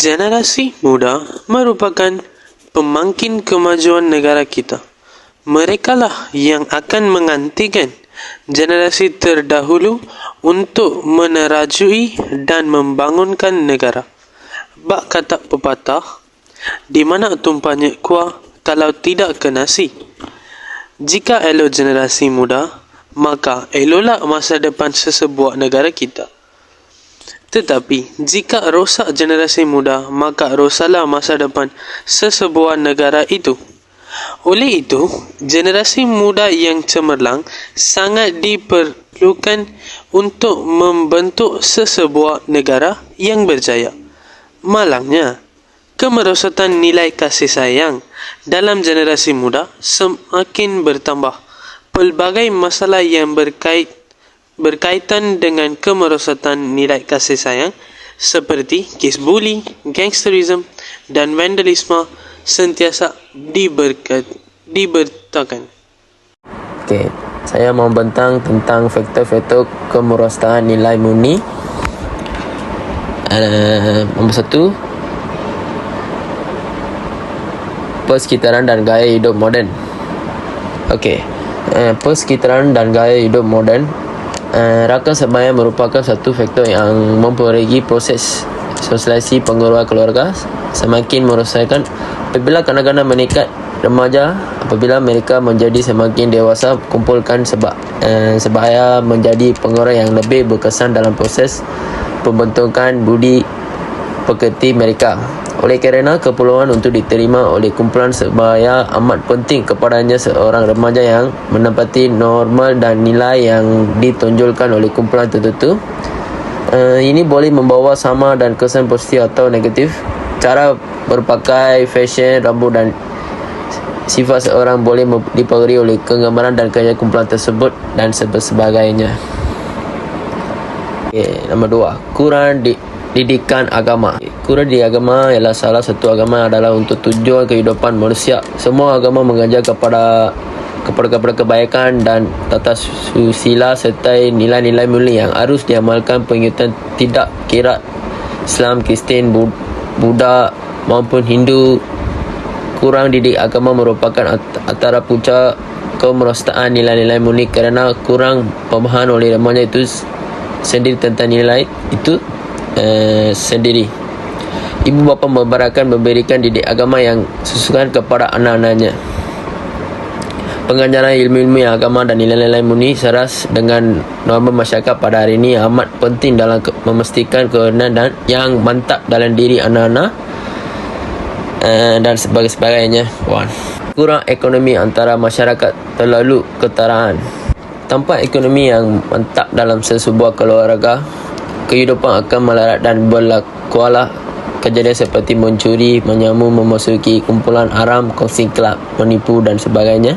Generasi muda merupakan pemangkin kemajuan negara kita. Merekalah yang akan menggantikan generasi terdahulu untuk menerajui dan membangunkan negara. Bak kata pepatah, di mana tumpahnya kuah kalau tidak ke nasi. Jika elok generasi muda, maka eloklah masa depan sesebuah negara kita. Tetapi, jika rosak generasi muda, maka rosaklah masa depan sesebuah negara itu. Oleh itu, generasi muda yang cemerlang sangat diperlukan untuk membentuk sesebuah negara yang berjaya. Malangnya, kemerosotan nilai kasih sayang dalam generasi muda semakin bertambah. Pelbagai masalah yang berkaitan dengan kemerosotan nilai kasih sayang seperti kes buli, gangsterisme dan vandalisme sentiasa diberitakan. Okey, saya mau bentang tentang faktor-faktor kemerosotan nilai murni. Nombor 1, persekitaran dan gaya hidup moden. Okey, persekitaran dan gaya hidup moden, rakan sebaya merupakan satu faktor yang mempengaruhi proses sosialisasi pengeluaran keluarga semakin merosakkan apabila kanak-kanak meningkat remaja. Apabila mereka menjadi semakin dewasa, kumpulkan sebaya menjadi pengaruh yang lebih berkesan dalam proses pembentukan budi pekerti mereka. Oleh kerana keperluan untuk diterima oleh kumpulan sebaya amat penting kepadanya, seorang remaja yang menepati normal dan nilai yang ditonjolkan oleh kumpulan tertentu. Ini boleh membawa sama dan kesan positif atau negatif. Cara berpakai, fashion, rambut dan sifat seorang boleh dipengaruhi oleh kegemaran dan gaya kumpulan tersebut dan sebagainya. Nombor 2, kurang didikan agama. Kurang di agama ialah salah satu agama adalah untuk tujuan kehidupan manusia. Semua agama mengajar kepada kebaikan dan tata susila serta nilai-nilai mulia yang harus diamalkan pengikut, tidak kira Islam, Kristian, Buddha maupun Hindu. Kurang didik agama merupakan antara punca kemerosotan nilai-nilai murni kerana kurang pemahaman oleh remaja itu sendiri tentang nilai itu sendiri. Ibu bapa memberikan didik agama yang sesuai kepada anak-anaknya. Pengajaran ilmu-ilmu agama dan nilai-nilai murni selaras dengan norma masyarakat pada hari ini amat penting dalam memastikan kebenaran dan yang mantap dalam diri anak-anak dan sebagainya. Kurang ekonomi antara masyarakat terlalu keteraan. Tanpa ekonomi yang mantap dalam sesebuah keluarga, kehidupan akan melarat dan berlakulah kejadian seperti mencuri, menyamu, memasuki kumpulan haram, kongsi kelab, menipu dan sebagainya.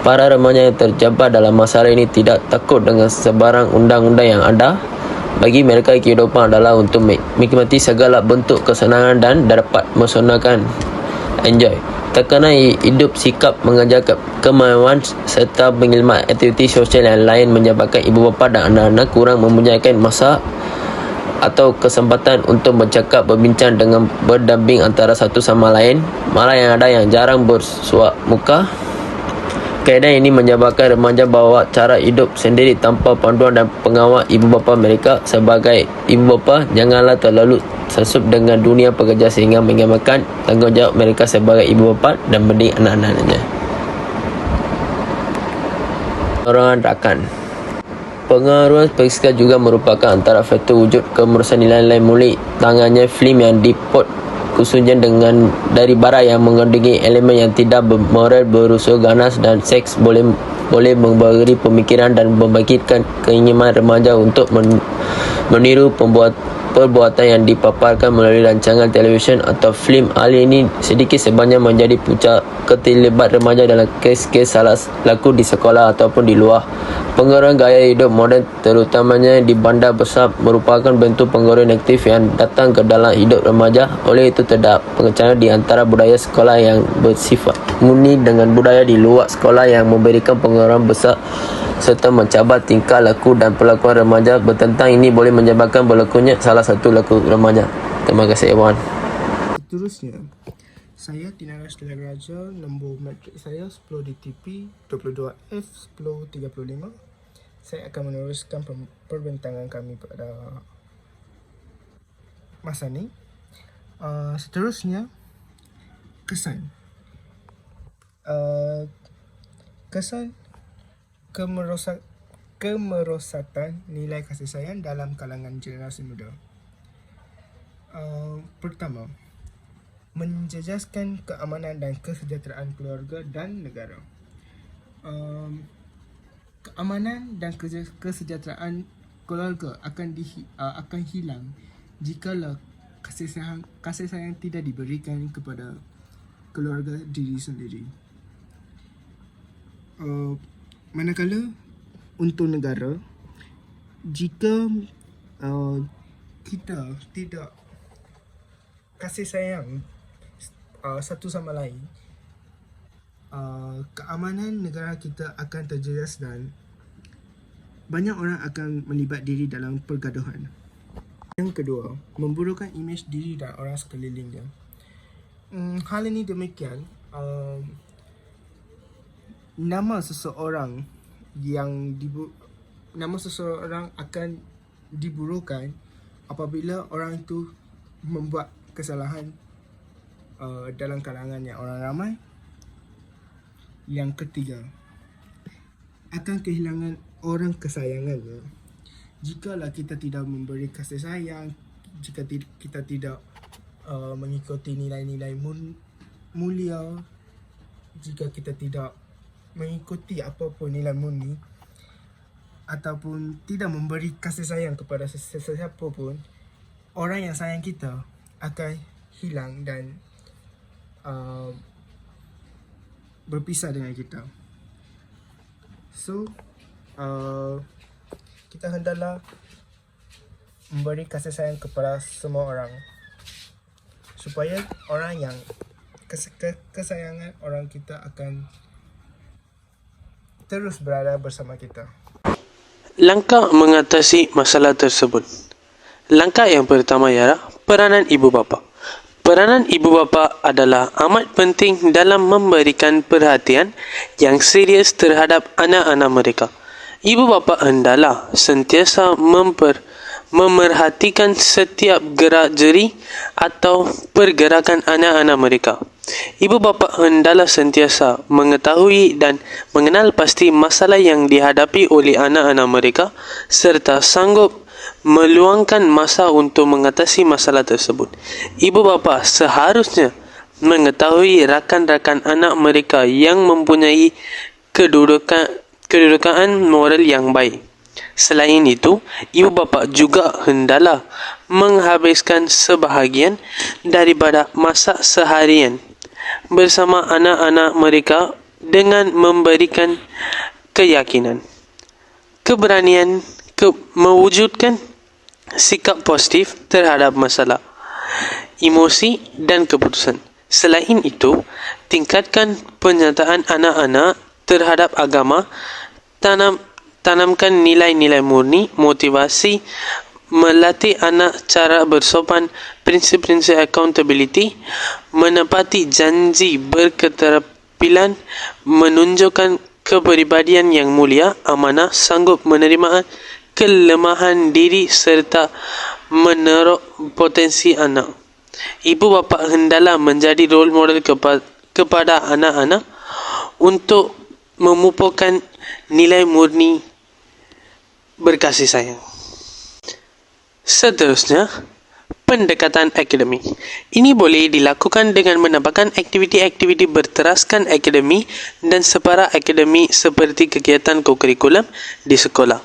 Para remaja yang terjebak dalam masalah ini tidak takut dengan sebarang undang-undang yang ada. Bagi mereka, kehidupan adalah untuk menikmati segala bentuk kesenangan dan dapat mesenangkan, enjoy. Tekanan hidup, sikap mengajar kemauan serta pengilman aktiviti sosial yang lain menyebabkan ibu bapa dan anak-anak kurang mempunyai masa atau kesempatan untuk bercakap, berbincang dengan berdamping antara satu sama lain. Malah yang ada yang jarang bersuap muka. Keadaan ini menyebabkan remaja bawa cara hidup sendiri tanpa panduan dan pengawal ibu bapa mereka. Sebagai ibu bapa, janganlah terlalu sesup dengan dunia pekerja sehingga mengabaikan tanggungjawab mereka sebagai ibu bapa dan mendidik anak-anaknya. Pengaruhan rakan. Pengaruhan persekitaran juga merupakan antara faktor wujud kemerosotan nilai-nilai mulia. Tangannya film yang dipot khususnya dari barat yang mengandungi elemen yang tidak bermoral, berusaha ganas dan seks boleh memberi pemikiran dan membangkitkan keinginan remaja untuk meniru perbuatan yang dipaparkan melalui rancangan televisyen atau film. Hal ini sedikit sebanyak menjadi punca keterlibatan remaja dalam kes-kes salah laku di sekolah ataupun di luar. Pengaruh gaya hidup moden terutamanya di bandar besar merupakan bentuk pengaruh negatif yang datang ke dalam hidup remaja. Oleh itu terdapat pengecahan di antara budaya sekolah yang bersifat murni dengan budaya di luar sekolah yang memberikan pengaruh besar serta mencabar tingkah laku dan perlakuan remaja bertentang. Ini boleh menyebabkan berlakunya salah satu laku remaja. Terima kasih, Iwan. seterusnya, saya Tinaras Raja, nombor matrik saya 10 DTP 22F 1035. Saya akan meneruskan perbincangan kami pada masa ni. Seterusnya, kesan. Kesan kemerosatan nilai kasih sayang dalam kalangan generasi muda. Pertama, menjejaskan keamanan dan kesejahteraan keluarga dan negara. Keamanan dan kesejahteraan keluarga akan hilang jikalau kasih sayang tidak diberikan kepada keluarga diri sendiri. Manakala untuk negara, jika kita tidak kasih sayang satu sama lain, keamanan negara kita akan terjejas dan banyak orang akan melibat diri dalam pergaduhan. Yang kedua, memburukkan imej diri dan orang sekelilingnya. Hal ini demikian, nama seseorang akan diburukkan apabila orang itu membuat kesalahan dalam kalangannya orang ramai. Yang ketiga, akan kehilangan orang kesayangannya. Jikalau kita tidak memberi kasih sayang, jika kita tidak mengikuti nilai-nilai mulia, jika kita tidak mengikuti apapun nilai murni ataupun tidak memberi kasih sayang kepada sesiapa pun, orang yang sayang kita akan hilang dan berpisah dengan kita. So, kita hendaklah memberi kasih sayang kepada semua orang supaya orang yang kesayangan orang kita akan terus berada bersama kita. Langkah mengatasi masalah tersebut. Langkah yang pertama ialah peranan ibu bapa. Peranan ibu bapa adalah amat penting dalam memberikan perhatian yang serius terhadap anak-anak mereka. Ibu bapa hendaklah sentiasa memerhatikan setiap gerak jeri atau pergerakan anak-anak mereka. Ibu bapa hendaklah sentiasa mengetahui dan mengenal pasti masalah yang dihadapi oleh anak-anak mereka serta sanggup meluangkan masa untuk mengatasi masalah tersebut. Ibu bapa seharusnya mengetahui rakan-rakan anak mereka yang mempunyai kedudukan moral yang baik. Selain itu, ibu bapa juga hendaklah menghabiskan sebahagian daripada masa seharian bersama anak-anak mereka dengan memberikan keyakinan, keberanian, mewujudkan sikap positif terhadap masalah, emosi dan keputusan. Selain itu, tingkatkan penyataan anak-anak terhadap agama, tanamkan nilai-nilai murni, motivasi, melatih anak cara bersopan, prinsip-prinsip accountability, menepati janji berketerampilan, menunjukkan kepribadian yang mulia, amanah, sanggup menerima kelemahan diri serta menerok potensi anak. Ibu bapa hendaklah menjadi role model kepada anak-anak untuk memupukkan nilai murni berkasih sayang. Seterusnya, pendekatan akademik. Ini boleh dilakukan dengan menambahkan aktiviti-aktiviti berteraskan akademi dan separa akademi seperti kegiatan kokurikulum di sekolah.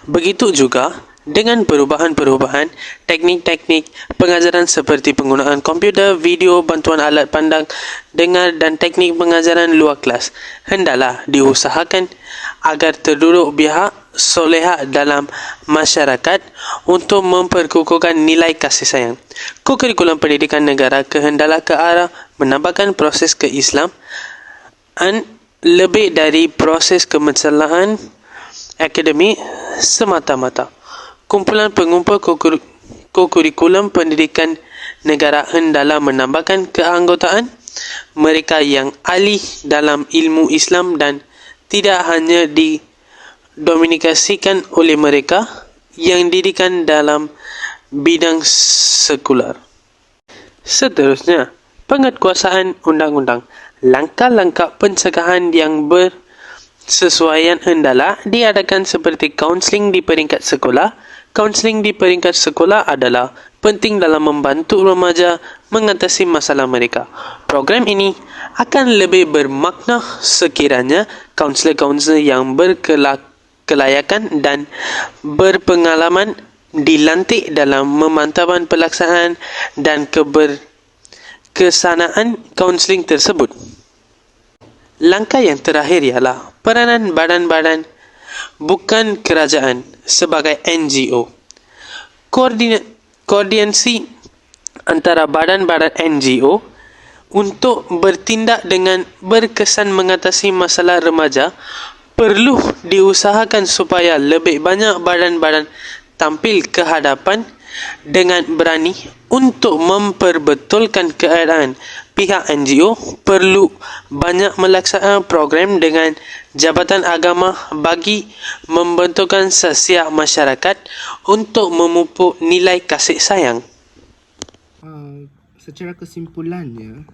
Begitu juga dengan perubahan-perubahan teknik-teknik pengajaran seperti penggunaan komputer, video, bantuan alat pandang, dengar dan teknik pengajaran luar kelas. Hendaklah diusahakan agar terduduk pihak soleha dalam masyarakat untuk memperkukuhkan nilai kasih sayang. Kurikulum pendidikan negara kehendaklah ke arah menambahkan proses keislaman lebih dari proses kemencelaan akademik semata-mata. Kumpulan pengumpul kurikulum pendidikan negara hendaklah menambahkan keanggotaan mereka yang ahli dalam ilmu Islam dan tidak hanya didominasikan oleh mereka yang didikan dalam bidang sekular. Seterusnya, penguatkuasaan undang-undang. Langkah-langkah pencegahan yang bersesuaian hendaklah diadakan seperti kaunseling di peringkat sekolah. Kaunseling di peringkat sekolah adalah penting dalam membantu remaja mengatasi masalah mereka. Program ini akan lebih bermakna sekiranya kaunselor-kaunselor yang berkelayakan dan berpengalaman dilantik dalam memantauan pelaksanaan dan kesanaan kaunseling tersebut. Langkah yang terakhir ialah peranan badan-badan bukan kerajaan sebagai NGO. Koordinasi antara badan-badan NGO untuk bertindak dengan berkesan mengatasi masalah remaja perlu diusahakan supaya lebih banyak badan-badan tampil ke hadapan dengan berani untuk memperbetulkan keadaan. Pihak NGO perlu banyak melaksanakan program dengan Jabatan Agama bagi membentukkan sosial masyarakat untuk memupuk nilai kasih sayang. Secara kesimpulannya,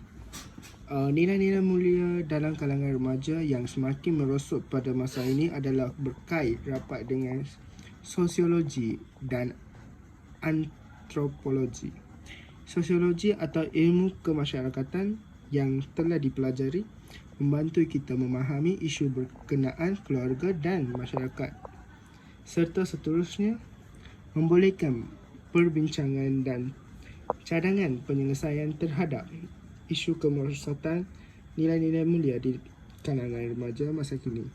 nilai-nilai mulia dalam kalangan remaja yang semakin merosot pada masa ini adalah berkait rapat dengan sosiologi dan antropologi. Sosiologi atau ilmu kemasyarakatan yang telah dipelajari membantu kita memahami isu berkenaan keluarga dan masyarakat, serta seterusnya membolehkan perbincangan dan cadangan penyelesaian terhadap isu kemerosotan nilai-nilai mulia di kalangan remaja masa kini.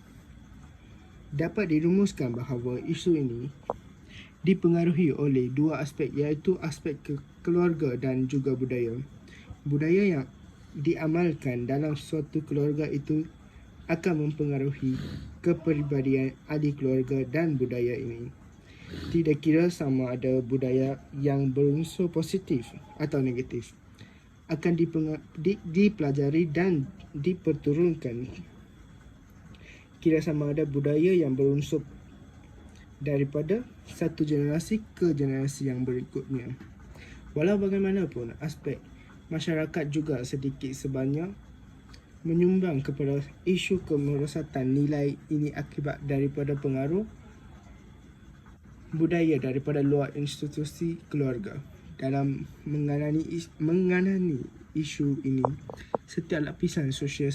Dapat dirumuskan bahawa isu ini dipengaruhi oleh dua aspek, iaitu aspek keluarga dan juga budaya. Budaya yang diamalkan dalam suatu keluarga itu akan mempengaruhi kepribadian ahli keluarga dan budaya ini. Tidak kira sama ada budaya yang berunsur positif atau negatif, akan dipelajari dan diperturunkan. Kira sama ada budaya yang berunsur daripada satu generasi ke generasi yang berikutnya. Walau bagaimanapun, aspek masyarakat juga sedikit sebanyak menyumbang kepada isu kemerosotan nilai ini akibat daripada pengaruh budaya daripada luar institusi keluarga. Dalam mengenani isu ini, setiap lapisan sosial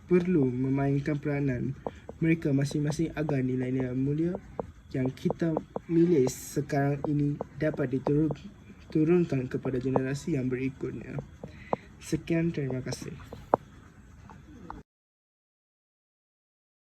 perlu memainkan peranan mereka masing-masing agar nilai-nilai mulia yang kita milih sekarang ini dapat diturunkan kepada generasi yang berikutnya. Sekian, terima kasih.